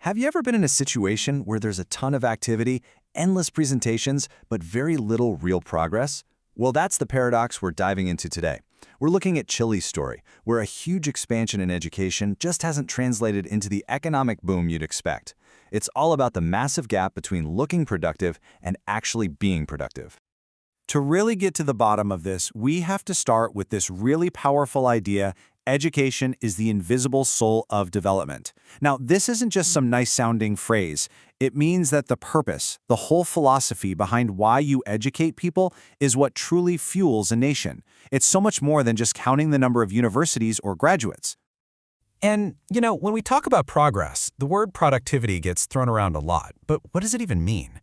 Have you ever been in a situation where there's a ton of activity, endless presentations, but very little real progress? Well, that's the paradox we're diving into today. We're looking at Chile's story, where a huge expansion in education just hasn't translated into the economic boom you'd expect. It's all about the massive gap between looking productive and actually being productive. To really get to the bottom of this, we have to start with this really powerful idea: education is the invisible soul of development. Now, this isn't just some nice-sounding phrase. It means that the purpose, the whole philosophy behind why you educate people, is what truly fuels a nation. It's so much more than just counting the number of universities or graduates. And, when we talk about progress, the word productivity gets thrown around a lot. But what does it even mean?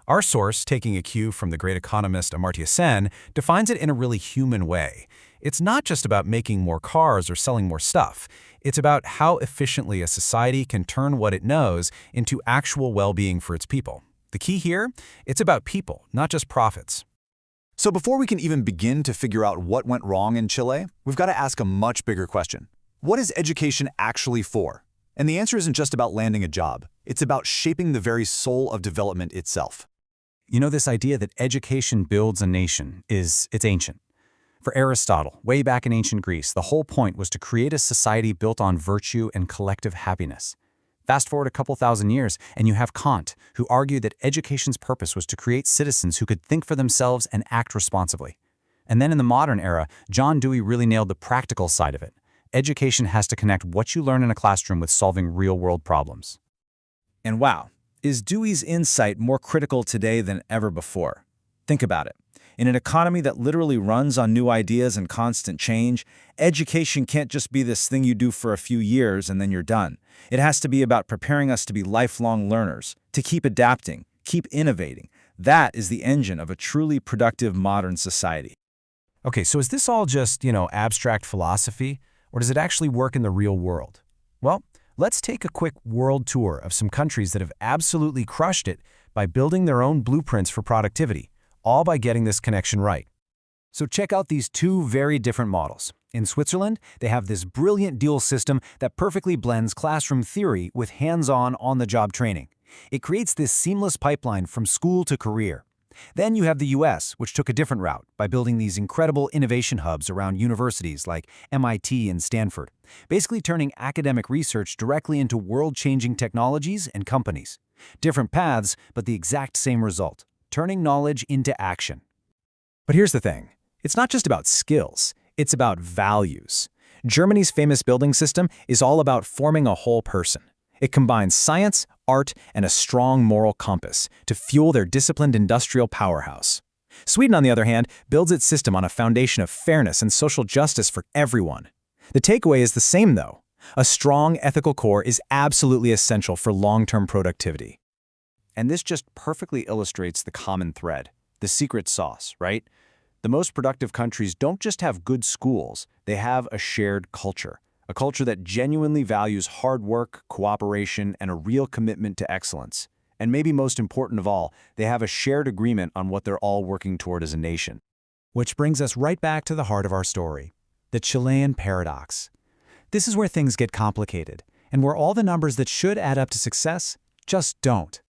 Our source, taking a cue from the great economist Amartya Sen, defines it in a really human way. It's not just about making more cars or selling more stuff. It's about how efficiently a society can turn what it knows into actual well-being for its people. The key here? It's about people, not just profits. So before we can even begin to figure out what went wrong in Chile, we've got to ask a much bigger question. What is education actually for? And the answer isn't just about landing a job. It's about shaping the very soul of development itself. This idea that education builds a nation it's ancient. For Aristotle, way back in ancient Greece, the whole point was to create a society built on virtue and collective happiness. Fast forward a couple thousand years, and you have Kant, who argued that education's purpose was to create citizens who could think for themselves and act responsibly. And then in the modern era, Dewey really nailed the practical side of it. Education has to connect what you learn in a classroom with solving real-world problems. And wow, is Dewey's insight more critical today than ever before? Think about it. In an economy that literally runs on new ideas and constant change, education can't just be this thing you do for a few years and then you're done. It has to be about preparing us to be lifelong learners, to keep adapting, keep innovating. That is the engine of a truly productive modern society. Okay, so is this all just, abstract philosophy, or does it actually work in the real world? Well, let's take a quick world tour of some countries that have absolutely crushed it by building their own blueprints for productivity, all by getting this connection right. So check out these two very different models. In Switzerland, they have this brilliant dual system that perfectly blends classroom theory with hands-on, on-the-job training. It creates this seamless pipeline from school to career. Then you have the US, which took a different route by building these incredible innovation hubs around universities like MIT and Stanford, basically turning academic research directly into world-changing technologies and companies. Different paths, but the exact same result: turning knowledge into action. But here's the thing. It's not just about skills. It's about values. Germany's famous building system is all about forming a whole person. It combines science, art, and a strong moral compass to fuel their disciplined industrial powerhouse. Sweden, on the other hand, builds its system on a foundation of fairness and social justice for everyone. The takeaway is the same, though. A strong ethical core is absolutely essential for long-term productivity. And this just perfectly illustrates the common thread, the secret sauce, right? The most productive countries don't just have good schools, they have a shared culture. A culture that genuinely values hard work, cooperation, and a real commitment to excellence. And maybe most important of all, they have a shared agreement on what they're all working toward as a nation. Which brings us right back to the heart of our story, the Chilean paradox. This is where things get complicated, and where all the numbers that should add up to success just don't.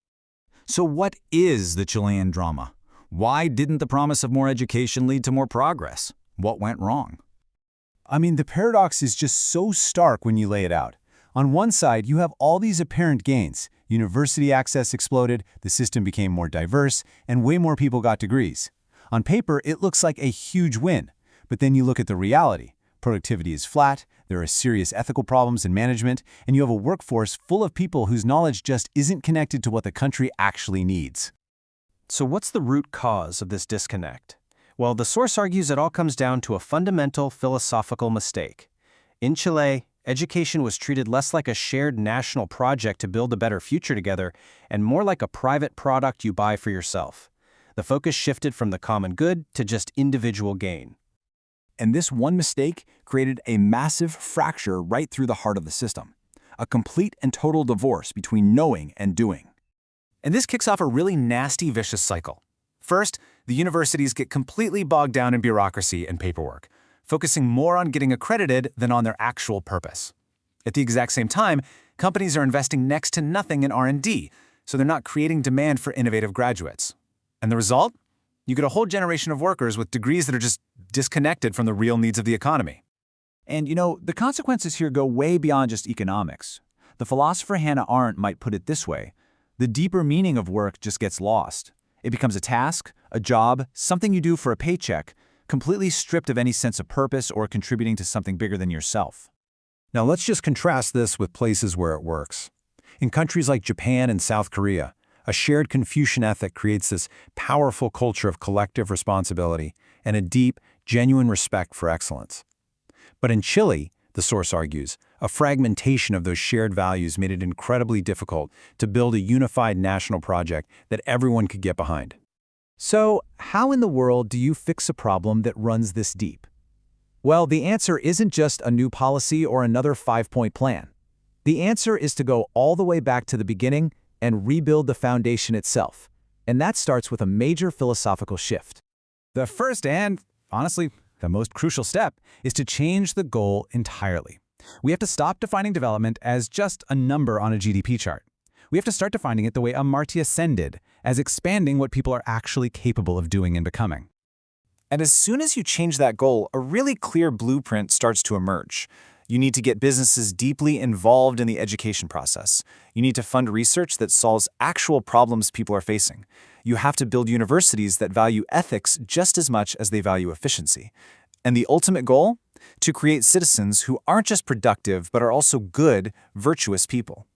So what is the Chilean drama? Why didn't the promise of more education lead to more progress? What went wrong? The paradox is just so stark when you lay it out. On one side, you have all these apparent gains. University access exploded, the system became more diverse, and way more people got degrees. On paper, it looks like a huge win. But then you look at the reality. Productivity is flat, there are serious ethical problems in management, and you have a workforce full of people whose knowledge just isn't connected to what the country actually needs. So what's the root cause of this disconnect? Well, the source argues it all comes down to a fundamental philosophical mistake. In Chile, education was treated less like a shared national project to build a better future together and more like a private product you buy for yourself. The focus shifted from the common good to just individual gain. And this one mistake created a massive fracture right through the heart of the system. A complete and total divorce between knowing and doing. And this kicks off a really nasty, vicious cycle. First, the universities get completely bogged down in bureaucracy and paperwork, focusing more on getting accredited than on their actual purpose. At the exact same time, Companies are investing next to nothing in R&D, so they're not creating demand for innovative graduates. And the result? You get a whole generation of workers with degrees that are just disconnected from the real needs of the economy. And, the consequences here go way beyond just economics. The philosopher Hannah Arendt might put it this way: the deeper meaning of work just gets lost. It becomes a task, a job, something you do for a paycheck, completely stripped of any sense of purpose or contributing to something bigger than yourself. Now let's just contrast this with places where it works. In countries like Japan and South Korea, a shared Confucian ethic creates this powerful culture of collective responsibility and a deep, genuine respect for excellence. But in Chile, the source argues, a fragmentation of those shared values made it incredibly difficult to build a unified national project that everyone could get behind. So, how in the world do you fix a problem that runs this deep? Well, the answer isn't just a new policy or another 5-point plan. The answer is to go all the way back to the beginning and rebuild the foundation itself. And that starts with a major philosophical shift. The first and, honestly, the most crucial step is to change the goal entirely. We have to stop defining development as just a number on a GDP chart. We have to start defining it the way Amartya Sen did, as expanding what people are actually capable of doing and becoming. And as soon as you change that goal, a really clear blueprint starts to emerge. You need to get businesses deeply involved in the education process. You need to fund research that solves actual problems people are facing. You have to build universities that value ethics just as much as they value efficiency. And the ultimate goal? To create citizens who aren't just productive, but are also good, virtuous people.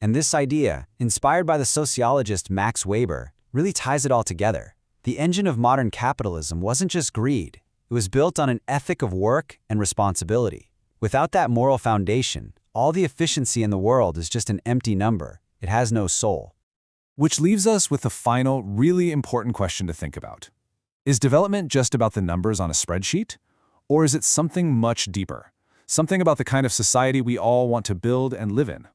And this idea, inspired by the sociologist Max Weber, really ties it all together. The engine of modern capitalism wasn't just greed. It was built on an ethic of work and responsibility. Without that moral foundation, all the efficiency in the world is just an empty number. It has no soul. Which leaves us with the final, really important question to think about. Is development just about the numbers on a spreadsheet? Or is it something much deeper? Something about the kind of society we all want to build and live in?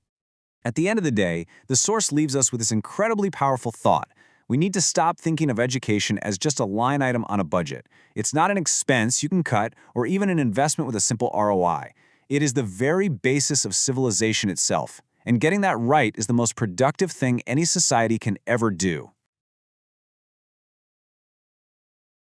At the end of the day, the source leaves us with this incredibly powerful thought. We need to stop thinking of education as just a line item on a budget. It's not an expense you can cut or even an investment with a simple ROI. It is the very basis of civilization itself. And getting that right is the most productive thing any society can ever do.